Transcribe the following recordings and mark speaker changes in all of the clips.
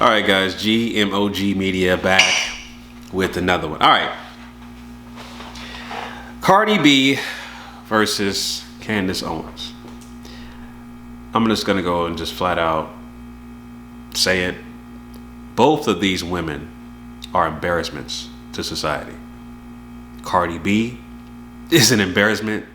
Speaker 1: All right, guys, GMOG Media back with another one. All right, Cardi B versus Candace Owens. I'm just gonna go and just flat out say it. Both of these women are embarrassments to society. Cardi B is an embarrassment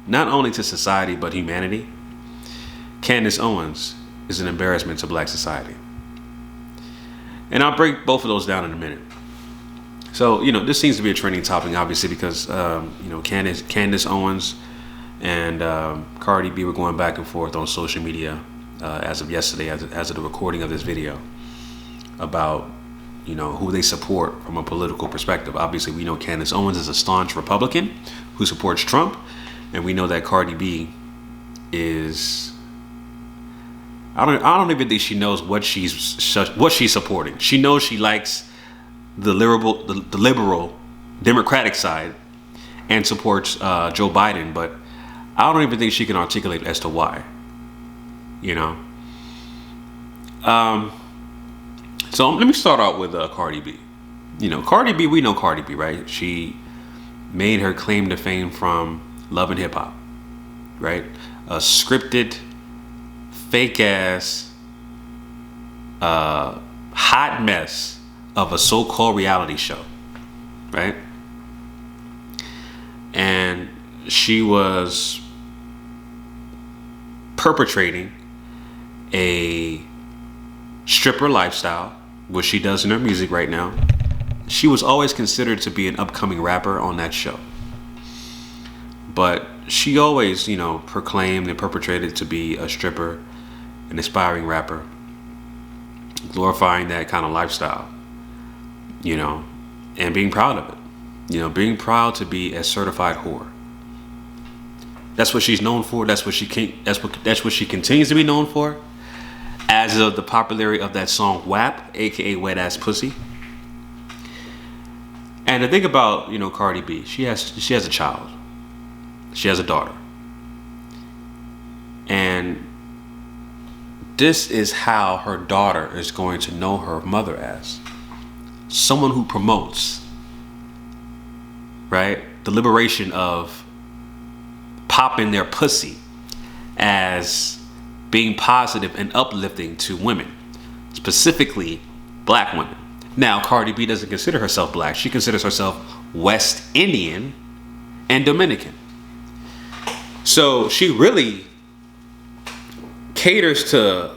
Speaker 1: not only to society but humanity. Candace Owens is an embarrassment to black society. And I'll break both of those down in a minute. So, this seems to be a trending topic, obviously, because, Candace Owens and Cardi B were going back and forth on social media as of yesterday, as of the recording of this video, about, who they support from a political perspective. Obviously, we know Candace Owens is a staunch Republican who supports Trump. And we know that Cardi B is... I don't even think she knows what she's supporting. She knows she likes the liberal Democratic side and supports Joe Biden, but I don't even think she can articulate as to why. So let me start out with Cardi B. Cardi B, we know Cardi B, right? She made her claim to fame from Love and Hip Hop, right? A scripted, fake ass, hot mess of a so-called reality show, right? And she was perpetrating a stripper lifestyle, which she does in her music right now. She was always considered to be an upcoming rapper on that show. But she always, proclaimed and perpetrated to be a stripper, an aspiring rapper, glorifying that kind of lifestyle, and being proud of it, being proud to be a certified whore. That's what she's known for. That's what she continues to be known for, as of the popularity of that song WAP, aka Wet Ass Pussy. And to think about, Cardi B, she has a child. She has a daughter. And this is how her daughter is going to know her mother as. Someone who promotes, right, the liberation of popping their pussy as being positive and uplifting to women, specifically black women. Now, Cardi B doesn't consider herself black. She considers herself West Indian and Dominican. So she really caters to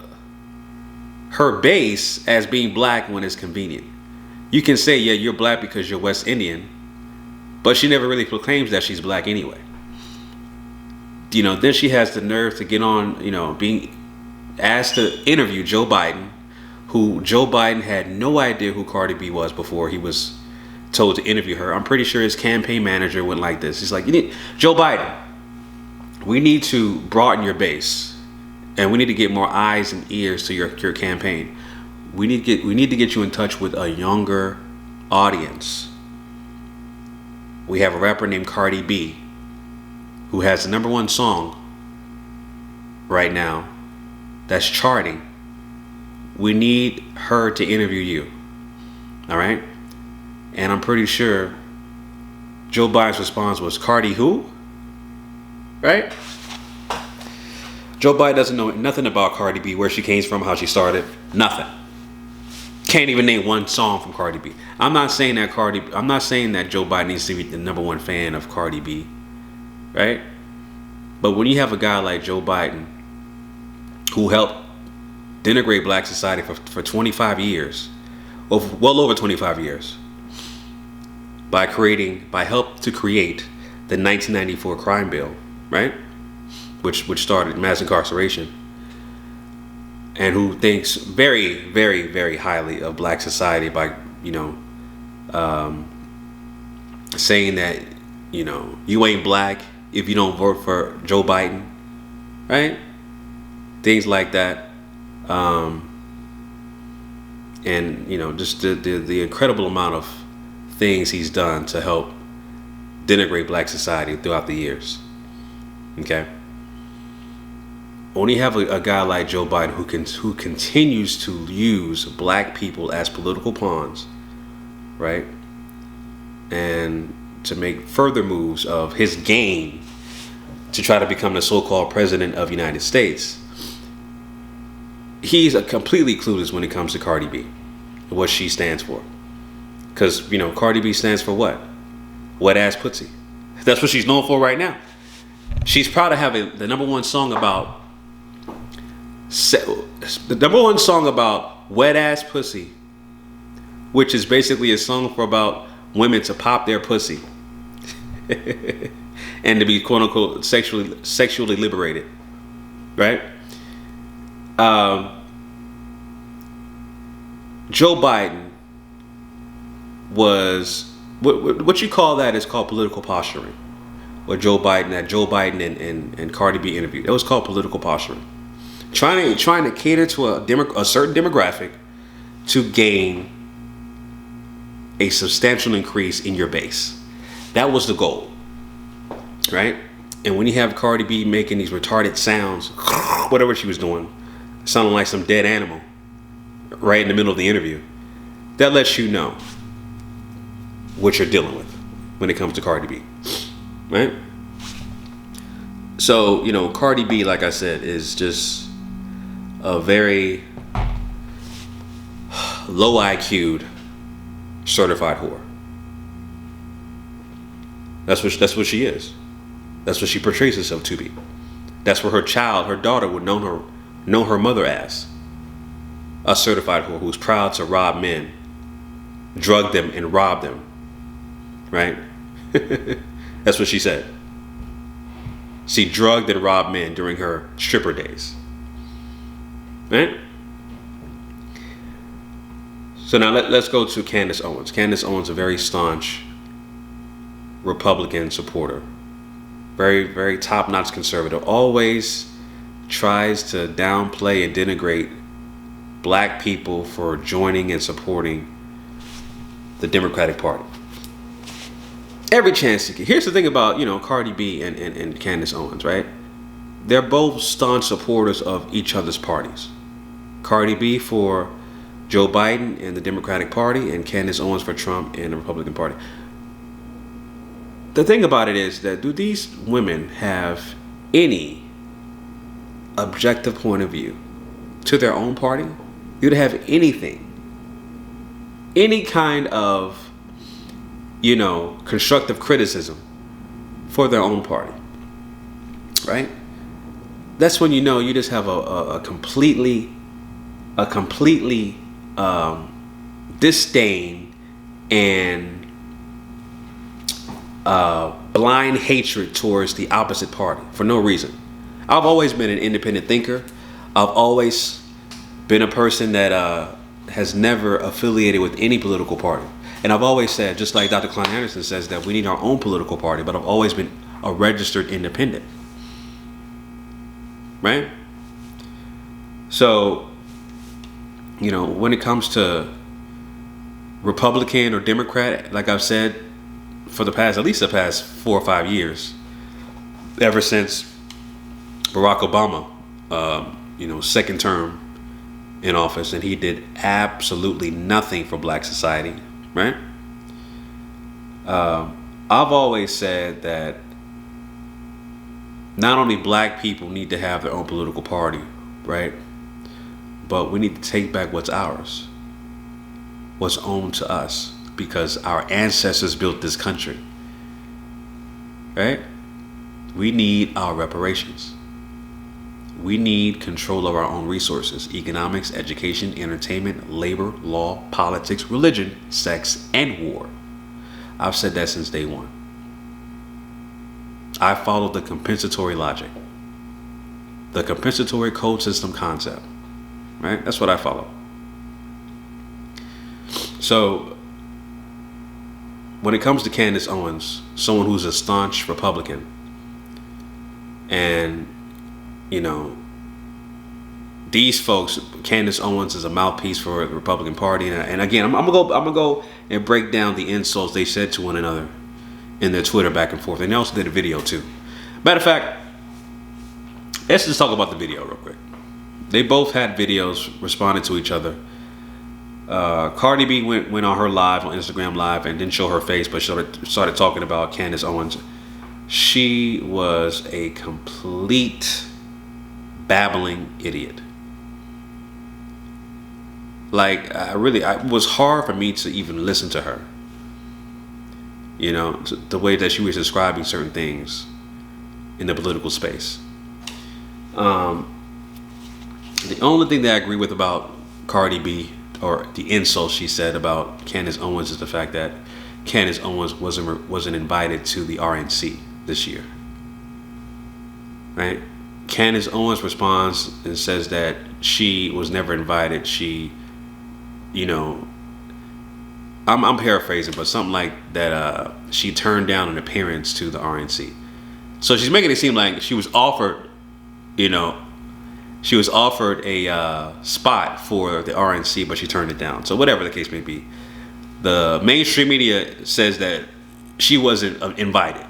Speaker 1: her base as being black when it's convenient. You can say, yeah, you're black because you're West Indian, but she never really proclaims that she's black anyway. Then she has the nerve to get on, being asked to interview Joe Biden, who Joe Biden had no idea who Cardi B was before he was told to interview her. I'm pretty sure his campaign manager went like this. He's like, Joe Biden, we need to broaden your base, and we need to get more eyes and ears to your campaign. We need to get you in touch with a younger audience. We have a rapper named Cardi B who has the #1 song right now that's charting. We need her to interview you. All right? And I'm pretty sure Joe Biden's response was, Cardi who? Right? Joe Biden doesn't know nothing about Cardi B, where she came from, how she started, nothing. Can't even name one song from Cardi B. I'm not saying that Joe Biden needs to be the #1 fan of Cardi B, right? But when you have a guy like Joe Biden, who helped denigrate black society for 25 years, well over 25 years, by help to create the 1994 crime bill, right? Which started mass incarceration, and who thinks very, very, very highly of black society by, saying that, you ain't black if you don't vote for Joe Biden, right? Things like that. And, just the incredible amount of things he's done to help denigrate black society throughout the years. Okay. when you have a guy like Joe Biden who continues to use black people as political pawns, right, and to make further moves of his game to try to become the so-called president of the United States, he's completely clueless when it comes to Cardi B and what she stands for. Because, Cardi B stands for what? Wet ass pussy. That's what she's known for right now. She's proud of having the number one song about wet ass pussy, which is basically a song for about women to pop their pussy and to be quote unquote sexually liberated, right? Joe Biden was what you call that is called political posturing. What Joe Biden and Cardi B interviewed, it was called political posturing. Trying to cater to a certain demographic to gain a substantial increase in your base. That was the goal, right? And when you have Cardi B making these retarded sounds, whatever she was doing, sounding like some dead animal, right in the middle of the interview, that lets you know what you're dealing with when it comes to Cardi B, right? So, Cardi B, like I said, is just a very low IQ'd certified whore. That's what she is. That's what she portrays herself to be. That's where her daughter would know her mother as a certified whore who's proud to rob men, drug them and rob them, right? That's what she said. She drugged and robbed men during her stripper days. Right? So now let's go to Candace Owens. Candace Owens, a very staunch Republican supporter. Very, very top-notch conservative. Always tries to downplay and denigrate black people for joining and supporting the Democratic Party. Every chance you get. Here's the thing about, Cardi B and Candace Owens, right? They're both staunch supporters of each other's parties. Cardi B for Joe Biden and the Democratic Party, and Candace Owens for Trump and the Republican Party. The thing about it is that, do these women have any objective point of view to their own party? Do they have anything? Any kind of, constructive criticism for their own party, right? That's when you just have a completely disdain and blind hatred towards the opposite party for no reason. I've always been an independent thinker. I've always been a person that has never affiliated with any political party. And I've always said, just like Dr. Klein Anderson says, that we need our own political party, but I've always been a registered independent. Right? So, when it comes to Republican or Democrat, like I've said for at least the past 4 or 5 years, ever since Barack Obama, second term in office, and he did absolutely nothing for black society, right? I've always said that not only black people need to have their own political party, right? But we need to take back what's ours, what's owned to us, because our ancestors built this country, right? We need our reparations. We need control of our own resources: economics, education, entertainment, labor, law, politics, religion, sex, and war. I've said that since day one. I follow the compensatory logic, the compensatory code system concept, right? That's what I follow. So when it comes to Candace Owens, someone who's a staunch Republican, and these folks, Candace Owens is a mouthpiece for the Republican Party, and again, I'm gonna go and break down the insults they said to one another in their Twitter back and forth. And they also did a video too. Matter of fact, let's just talk about the video real quick. They both had videos responding to each other. Cardi B went on her live on Instagram Live and didn't show her face, but she started talking about Candace Owens. She was a complete babbling idiot. Like, it was hard for me to even listen to her. You know, the way that she was describing certain things in the political space. The only thing that I agree with about Cardi B, or the insult she said about Candace Owens, is the fact that Candace Owens wasn't invited to the RNC this year. Right? Candace Owens responds and says that she was never invited. She, you know, I'm paraphrasing, but something like that. She turned down an appearance to the RNC. So she's making it seem like she was offered, you know, she was offered a spot for the RNC, but she turned it down. So whatever the case may be, the mainstream media says that she wasn't invited.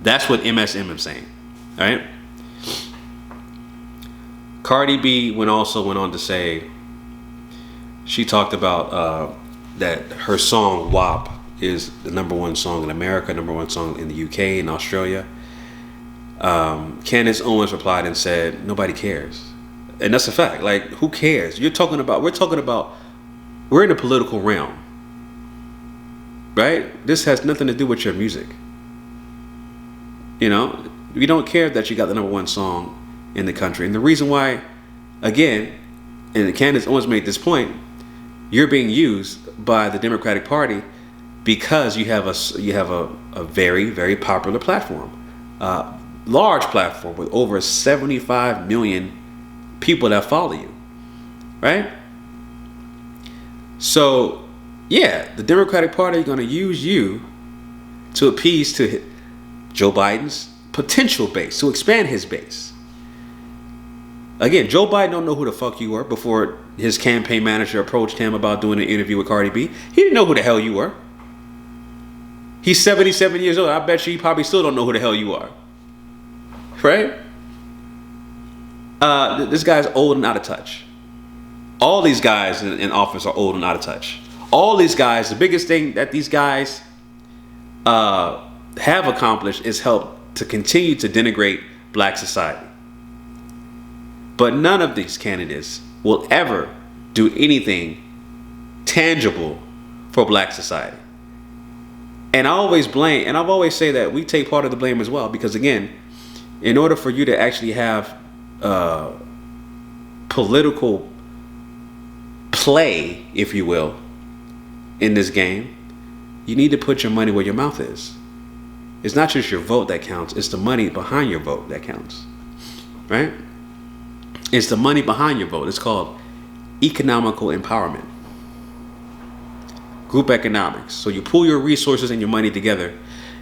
Speaker 1: That's what MSM is saying, all right? Cardi B went on to say, she talked about that her song WAP is the #1 song in America, #1 song in the UK and Australia. Candace Owens replied and said, nobody cares. And that's a fact. Like, who cares? We're in the political realm, right? This has nothing to do with your music. You know, we don't care that you got the #1 song in the country. And the reason why, again, and Candace Owens made this point, you're being used by the Democratic Party because you have a very, very popular platform, large platform with over 75 million people that follow you, right? So, yeah, the Democratic Party is going to use you to appease to Joe Biden's potential base, to expand his base. Again, Joe Biden don't know who the fuck you were before his campaign manager approached him about doing an interview with Cardi B. He didn't know who the hell you were. He's 77 years old. I bet you he probably still don't know who the hell you are. Right? This guy's old and out of touch. All these guys in office are old and out of touch. All these guys, the biggest thing that these guys have accomplished is help to continue to denigrate black society. But none of these candidates will ever do anything tangible for black society. And I always blame, and I've always say that we take part of the blame as well, because again, in order for you to actually have political play, if you will, in this game, you need to put your money where your mouth is. It's not just your vote that counts, it's the money behind your vote that counts, right? It's the money behind your vote. It's called economical empowerment. Group economics. So you pool your resources and your money together.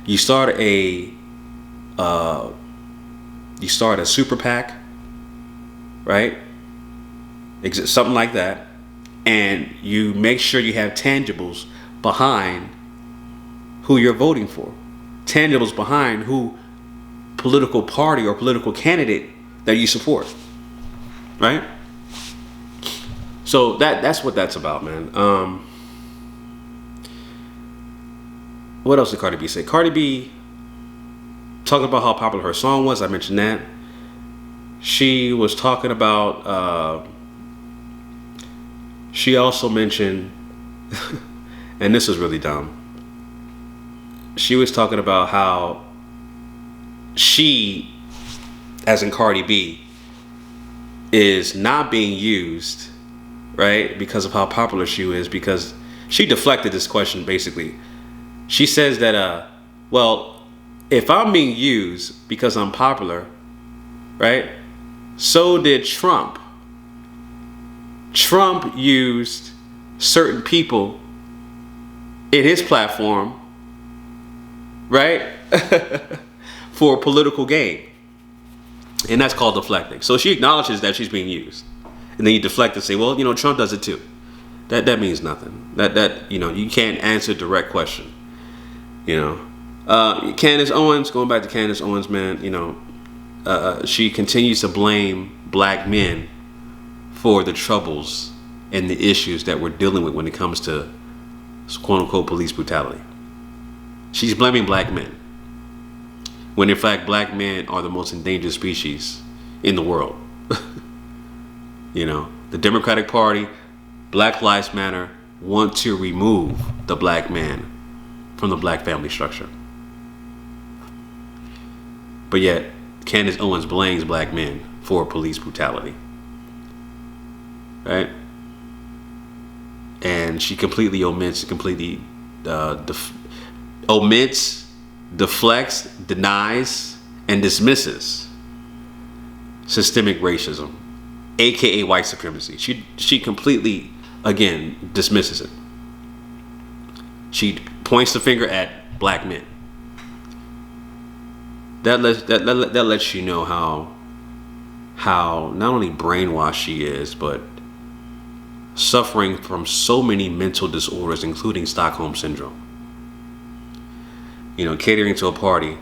Speaker 1: You start a super PAC, right? Something like that. And you make sure you have tangibles behind who you're voting for. Tangibles behind who political party or political candidate that you support. Right? So that's what that's about, man. What else did Cardi B say? Cardi B talking about how popular her song was. I mentioned that. She was talking about, she also mentioned, and this is really dumb. She was talking about how she, as in Cardi B, is not being used, right, because of how popular she is, because she deflected this question basically. She says that, well, if I'm being used because I'm popular, right, so did Trump. Trump used certain people in his platform, right, for political gain. And that's called deflecting. So she acknowledges that she's being used. And then you deflect and say, well, you know, Trump does it too. That means nothing. That you know, you can't answer a direct question. You know. Candace Owens, going back to Candace Owens, man, you know, she continues to blame black men for the troubles and the issues that we're dealing with when it comes to quote unquote police brutality. She's blaming black men, when in fact black men are the most endangered species in the world. You know, the Democratic Party, Black Lives Matter, want to remove the black man from the black family structure. But yet, Candace Owens blames black men for police brutality. Right? And she completely omits, deflects, denies, and dismisses systemic racism, aka white supremacy. She completely, again, dismisses it. She points the finger at black men. That lets you know how not only brainwashed she is, but suffering from so many mental disorders, including Stockholm syndrome. You know, catering to a party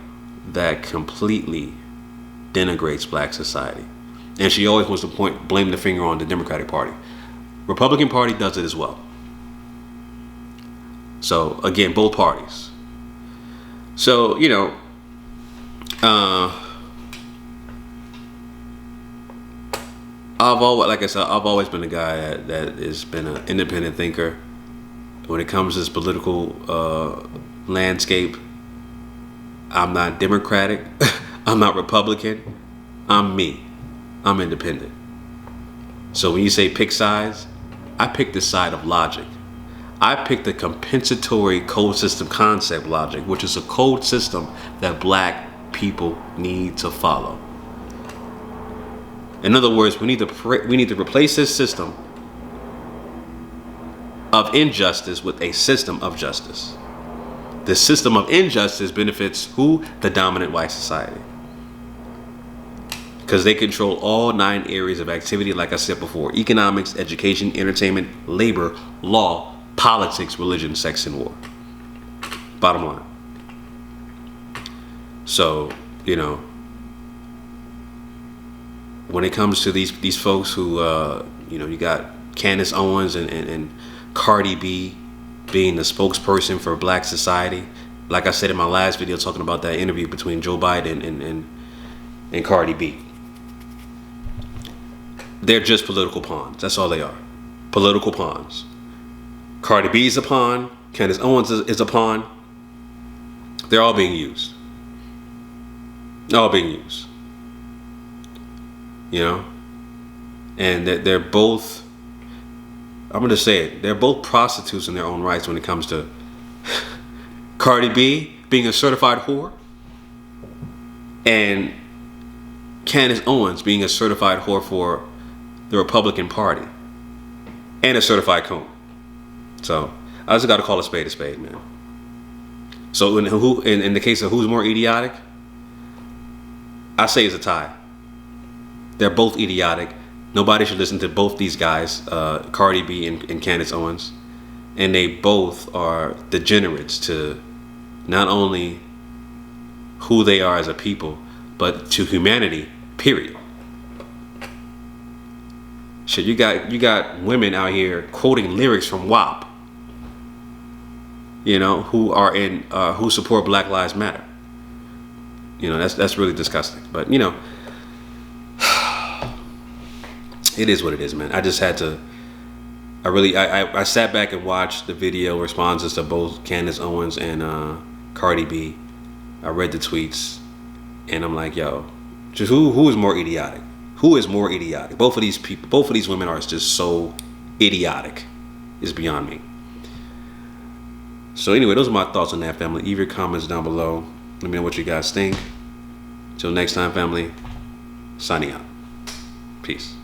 Speaker 1: that completely denigrates black society. And she always wants to blame the finger on the Democratic Party. Republican Party does it as well. So again, both parties. So, you know, I've always been a guy that has been an independent thinker when it comes to this political landscape. I'm not Democratic. I'm not Republican. I'm me. I'm independent. So when you say pick sides, I pick the side of logic. I pick the compensatory code system concept logic, which is a code system that black people need to follow. In other words, we need to replace this system of injustice with a system of justice. The system of injustice benefits who? The dominant white society. Because they control all 9 areas of activity, like I said before: economics, education, entertainment, labor, law, politics, religion, sex, and war. Bottom line. So, you know, when it comes to these folks who, you know, you got Candace Owens and Cardi B being the spokesperson for black society. Like I said in my last video talking about that interview between Joe Biden and Cardi B. They're just political pawns. That's all they are. Political pawns. Cardi B is a pawn. Candace Owens is a pawn. They're all being used. All being used. You know? And they're both, I'm going to say it, they're both prostitutes in their own rights when it comes to Cardi B being a certified whore and Candace Owens being a certified whore for the Republican Party and a certified coon. So I just got to call a spade, man. So in the case of who's more idiotic, I say it's a tie. They're both idiotic. Nobody should listen to both these guys, Cardi B and Candace Owens. And they both are degenerates to not only who they are as a people, but to humanity, period. Shit, you got women out here quoting lyrics from WAP, you know, who support Black Lives Matter. You know, that's really disgusting. But, you know, it is what it is, man. I just had to, I sat back and watched the video responses to both Candace Owens and Cardi B. I read the tweets and I'm like, yo, just who is more idiotic? Who is more idiotic? Both of these people, both of these women are just so idiotic. It's beyond me. So anyway, those are my thoughts on that, family. Leave your comments down below. Let me know what you guys think. Till next time, family. Signing out. Peace.